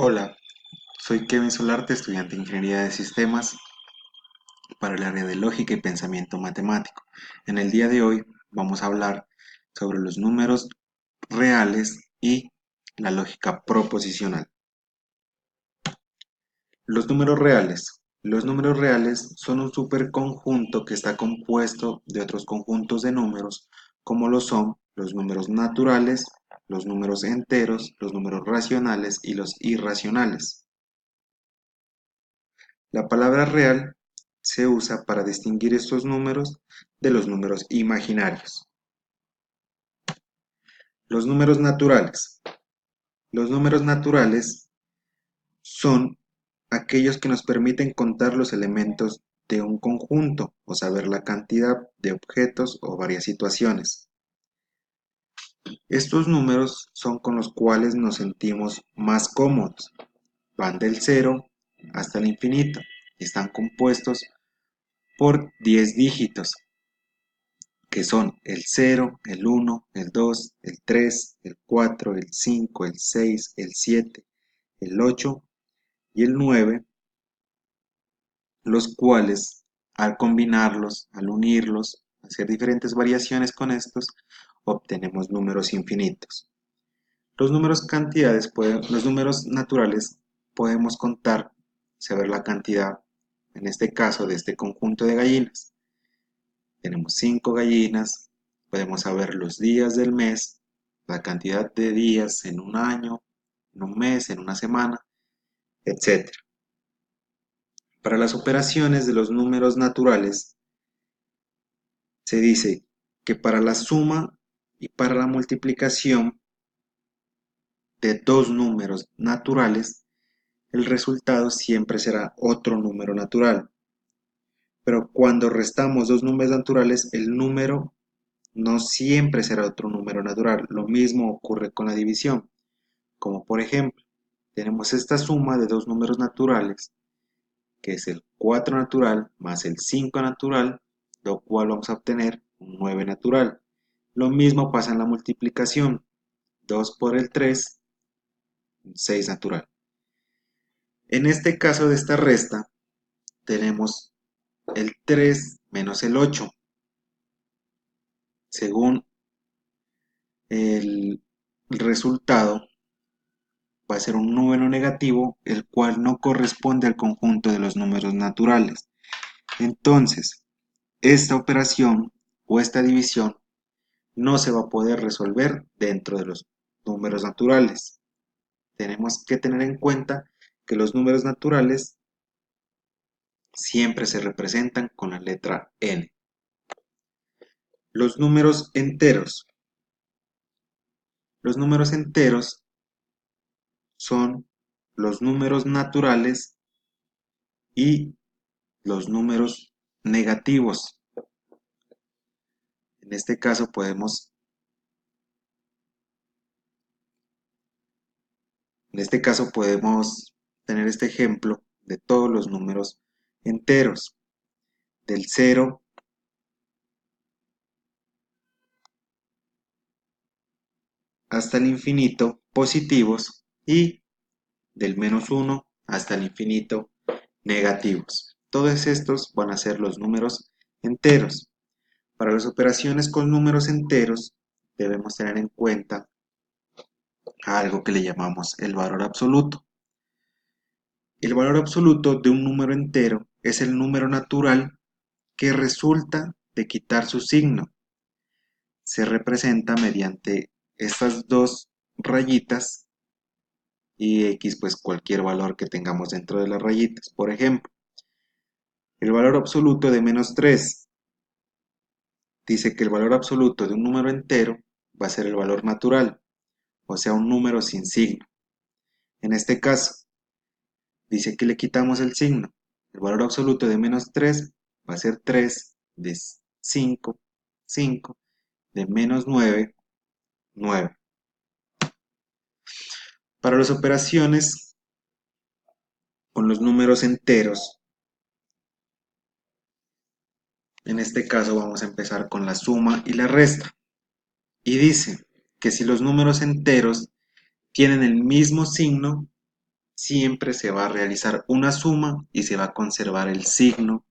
Hola, soy Kevin Solarte, estudiante de Ingeniería de Sistemas para el área de Lógica y Pensamiento Matemático. En el día de hoy vamos a hablar sobre los números reales y la lógica proposicional. Los números reales. Los números reales son un superconjunto que está compuesto de otros conjuntos de números, como lo son los números naturales, los números enteros, los números racionales y los irracionales. La palabra real se usa para distinguir estos números de los números imaginarios. Los números naturales. Los números naturales son aquellos que nos permiten contar los elementos de un conjunto o saber la cantidad de objetos o varias situaciones. Estos números son con los cuales nos sentimos más cómodos. Van del cero hasta el infinito y están compuestos por 10 dígitos, que son el 0, el 1, el 2, el 3, el 4, el 5, el 6, el 7, el 8 y el 9, los cuales al combinarlos, al unirlos, hacer diferentes variaciones con estos, obtenemos números infinitos. Los números naturales podemos contar, saber la cantidad, en este caso de este conjunto de gallinas. Tenemos 5 gallinas, podemos saber los días del mes, la cantidad de días en un año, en un mes, en una semana, etc. Para las operaciones de los números naturales, se dice que para la suma y para la multiplicación de dos números naturales, el resultado siempre será otro número natural. Pero cuando restamos dos números naturales, el número no siempre será otro número natural. Lo mismo ocurre con la división. Como por ejemplo, tenemos esta suma de dos números naturales, que es el 4 natural más el 5 natural, lo cual vamos a obtener un 9 natural. Lo mismo pasa en la multiplicación. 2 por el 3, un 6 natural. En este caso de esta resta, tenemos el 3 menos el 8. Según el resultado, va a ser un número negativo, el cual no corresponde al conjunto de los números naturales. Entonces, esta operación o esta división no se va a poder resolver dentro de los números naturales. Tenemos que tener en cuenta que los números naturales siempre se representan con la letra n. Los números enteros. Los números enteros son los números naturales y los números negativos. En este caso podemos tener este ejemplo de todos los números enteros, del 0 hasta el infinito positivos y del -1 hasta el infinito negativos. Todos estos van a ser los números enteros. Para las operaciones con números enteros debemos tener en cuenta algo que le llamamos el valor absoluto. El valor absoluto de un número entero es el número natural que resulta de quitar su signo. Se representa mediante estas dos rayitas y x, pues cualquier valor que tengamos dentro de las rayitas. Por ejemplo, el valor absoluto de -3 dice que el valor absoluto de un número entero va a ser el valor natural, o sea, un número sin signo. En este caso, dice que le quitamos el signo. El valor absoluto de -3 va a ser 3, de 5, 5, de -9, 9. Para las operaciones con los números enteros, en este caso vamos a empezar con la suma y la resta. Y dice que si los números enteros tienen el mismo signo, siempre se va a realizar una suma y se va a conservar el signo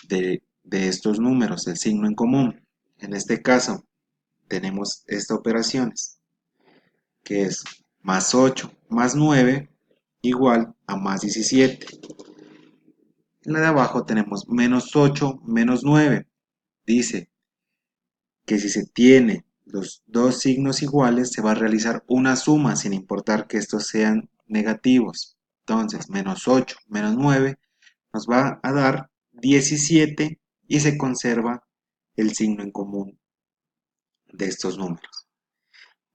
de estos números, el signo en común. En este caso, tenemos esta operaciones, que es más 8 más 9 igual a más 17. En la de abajo tenemos menos 8 menos 9. Dice que si se tiene los dos signos iguales, se va a realizar una suma sin importar que estos sean negativos. Entonces, menos 8 menos 9 nos va a dar 17 y se conserva el signo en común de estos números.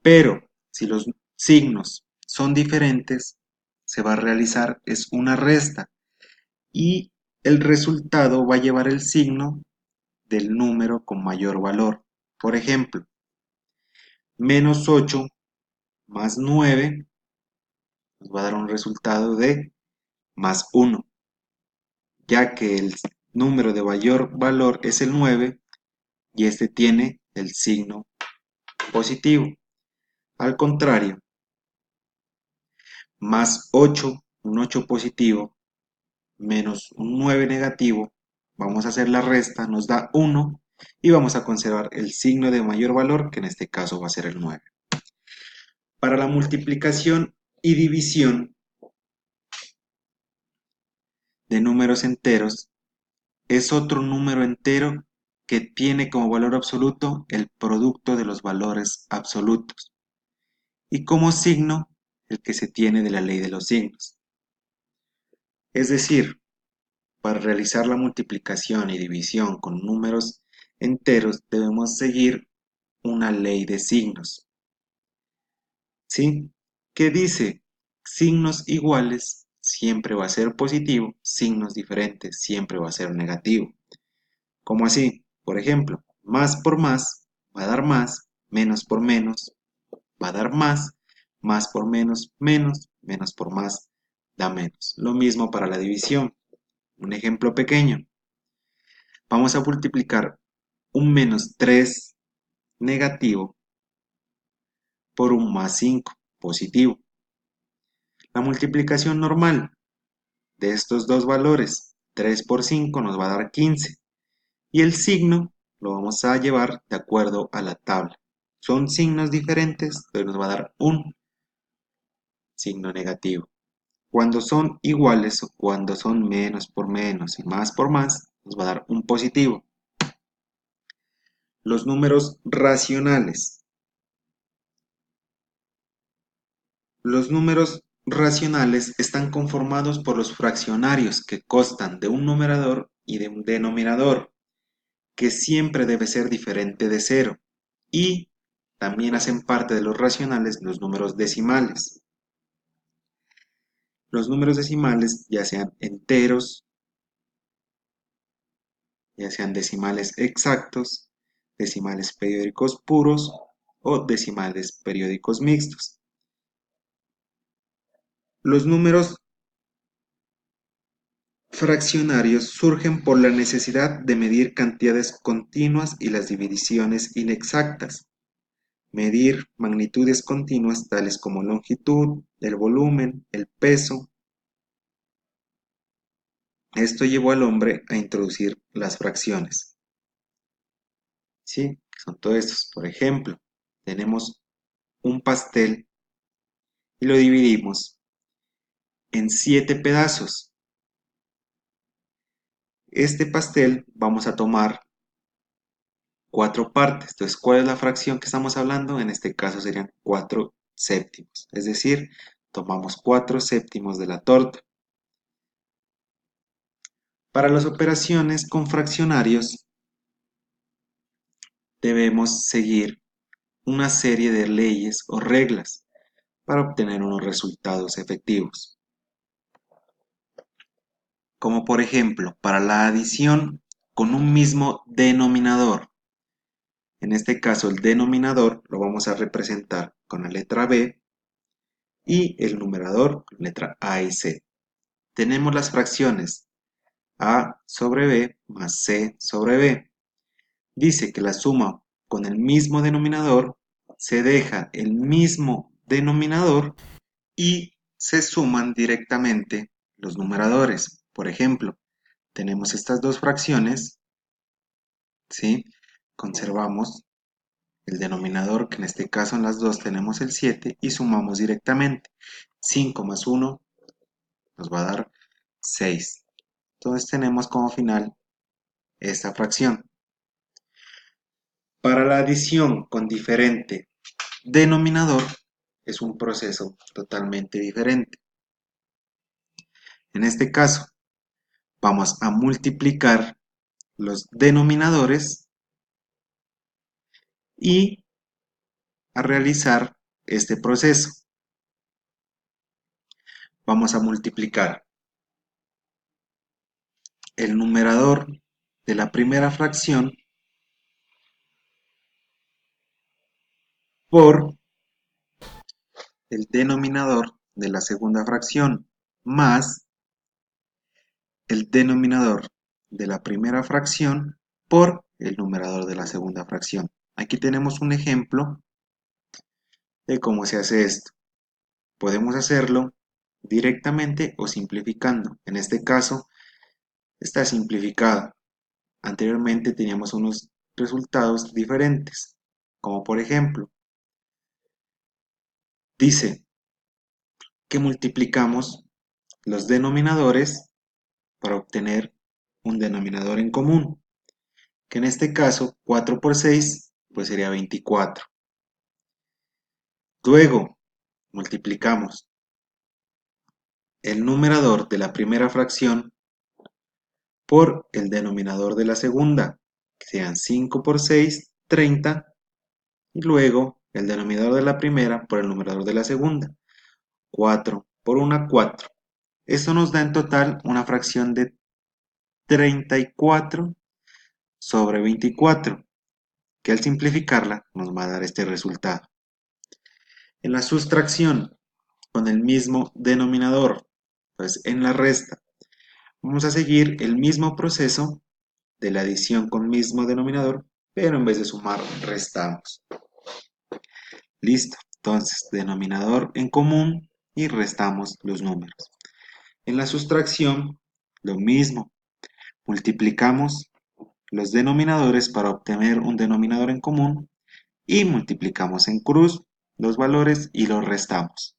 Pero si los signos son diferentes, se va a realizar es una resta y el resultado va a llevar el signo del número con mayor valor. Por ejemplo, menos 8 más 9 nos va a dar un resultado de más 1, ya que el número de mayor valor es el 9 y este tiene el signo positivo. Al contrario, más 8, un 8 positivo, menos un 9 negativo, vamos a hacer la resta, nos da 1 y vamos a conservar el signo de mayor valor, que en este caso va a ser el 9. Para la multiplicación y división de números enteros, es otro número entero que tiene como valor absoluto el producto de los valores absolutos y como signo el que se tiene de la ley de los signos. Es decir, para realizar la multiplicación y división con números enteros debemos seguir una ley de signos, ¿sí? Que dice, signos iguales siempre va a ser positivo, signos diferentes siempre va a ser negativo. ¿Cómo así? Por ejemplo, más por más va a dar más, menos por menos va a dar más por menos, menos por más da menos. Lo mismo para la división. Un ejemplo pequeño. Vamos a multiplicar un menos 3 negativo por un más 5 positivo. La multiplicación normal de estos dos valores, 3 por 5 nos va a dar 15 y el signo lo vamos a llevar de acuerdo a la tabla. Son signos diferentes, pero nos va a dar un signo negativo. Cuando son iguales o cuando son menos por menos y más por más, nos va a dar un positivo. Los números racionales. Los números racionales están conformados por los fraccionarios que constan de un numerador y de un denominador, que siempre debe ser diferente de cero. Y también hacen parte de los racionales los números decimales. Los números decimales, ya sean enteros, ya sean decimales exactos, decimales periódicos puros o decimales periódicos mixtos. Los números fraccionarios surgen por la necesidad de medir cantidades continuas y las divisiones inexactas. Medir magnitudes continuas tales como longitud, el volumen, el peso. Esto llevó al hombre a introducir las fracciones. ¿Sí? Son todos estos. Por ejemplo, tenemos un pastel y lo dividimos en 7 pedazos. Este pastel vamos a tomar 4 partes. Entonces, ¿cuál es la fracción que estamos hablando? En este caso serían 4 séptimos. Es decir, tomamos 4 séptimos de la torta. Para las operaciones con fraccionarios debemos seguir una serie de leyes o reglas para obtener unos resultados efectivos. Como por ejemplo, para la adición con un mismo denominador. En este caso, el denominador lo vamos a representar con la letra B y el numerador con letra A y C. Tenemos las fracciones A sobre B más C sobre B. Dice que la suma con el mismo denominador se deja el mismo denominador y se suman directamente los numeradores. Por ejemplo, tenemos estas dos fracciones, ¿sí? Conservamos el denominador, que en este caso en las dos tenemos el 7, y sumamos directamente. 5 más 1 nos va a dar 6. Entonces tenemos como final esta fracción. Para la adición con diferente denominador es un proceso totalmente diferente. En este caso, vamos a multiplicar los denominadores y a realizar este proceso. Vamos a multiplicar el numerador de la primera fracción por el denominador de la segunda fracción más el denominador de la primera fracción por el numerador de la segunda fracción. Aquí tenemos un ejemplo de cómo se hace esto. Podemos hacerlo directamente o simplificando. En este caso está simplificado. Anteriormente teníamos unos resultados diferentes, como por ejemplo, dice que multiplicamos los denominadores para obtener un denominador en común, que en este caso 4 por 6 pues sería 24. Luego multiplicamos el numerador de la primera fracción por el denominador de la segunda, que sean 5 por 6, 30, y luego el denominador de la primera por el numerador de la segunda, 4 por 1, 4. Esto nos da en total una fracción de 34 sobre 24, que al simplificarla nos va a dar este resultado. En la sustracción, con el mismo denominador, pues en la resta, vamos a seguir el mismo proceso de la adición con mismo denominador, pero en vez de sumar, restamos. Listo, entonces denominador en común y restamos los números. En la sustracción, lo mismo, multiplicamos los denominadores para obtener un denominador en común y multiplicamos en cruz los valores y los restamos.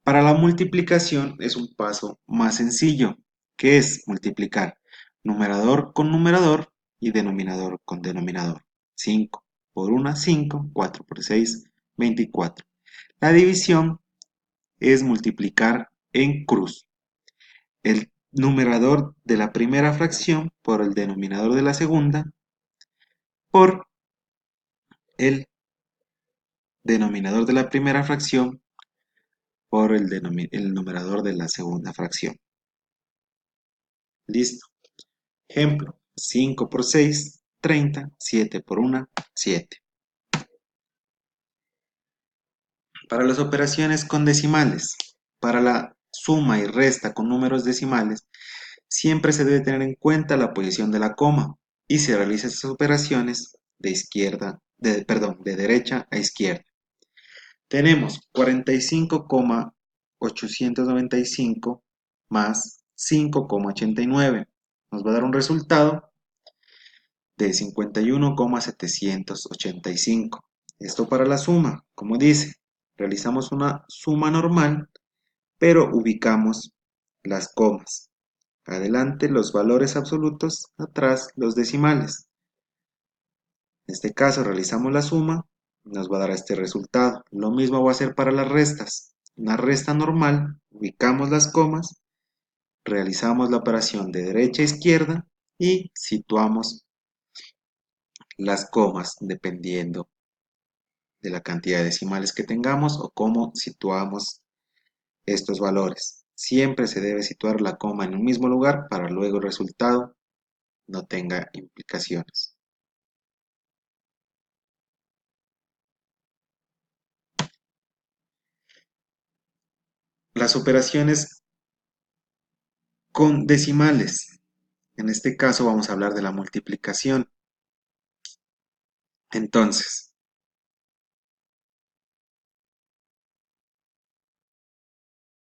Para la multiplicación es un paso más sencillo, que es multiplicar numerador con numerador y denominador con denominador. 5 por 1, 5, 4 por 6, 24. La división es multiplicar en cruz el numerador de la primera fracción por el denominador de la segunda por el denominador de la primera fracción por el numerador de la segunda fracción. Listo. Ejemplo, 5 por 6, 30, 7 por 1, 7. Para las operaciones con decimales, para la suma y resta con números decimales, siempre se debe tener en cuenta la posición de la coma y se realizan estas operaciones de derecha a izquierda. Tenemos 45,895 más 5,89. Nos va a dar un resultado de 51,785. Esto para la suma, como dice, realizamos una suma normal, pero ubicamos las comas. Adelante los valores absolutos, atrás los decimales. En este caso realizamos la suma, nos va a dar este resultado. Lo mismo va a ser para las restas. Una resta normal, ubicamos las comas, realizamos la operación de derecha a izquierda y situamos las comas dependiendo de la cantidad de decimales que tengamos o cómo situamos estos valores. Siempre se debe situar la coma en un mismo lugar para luego el resultado no tenga implicaciones. Las operaciones con decimales. En este caso vamos a hablar de la multiplicación. Entonces,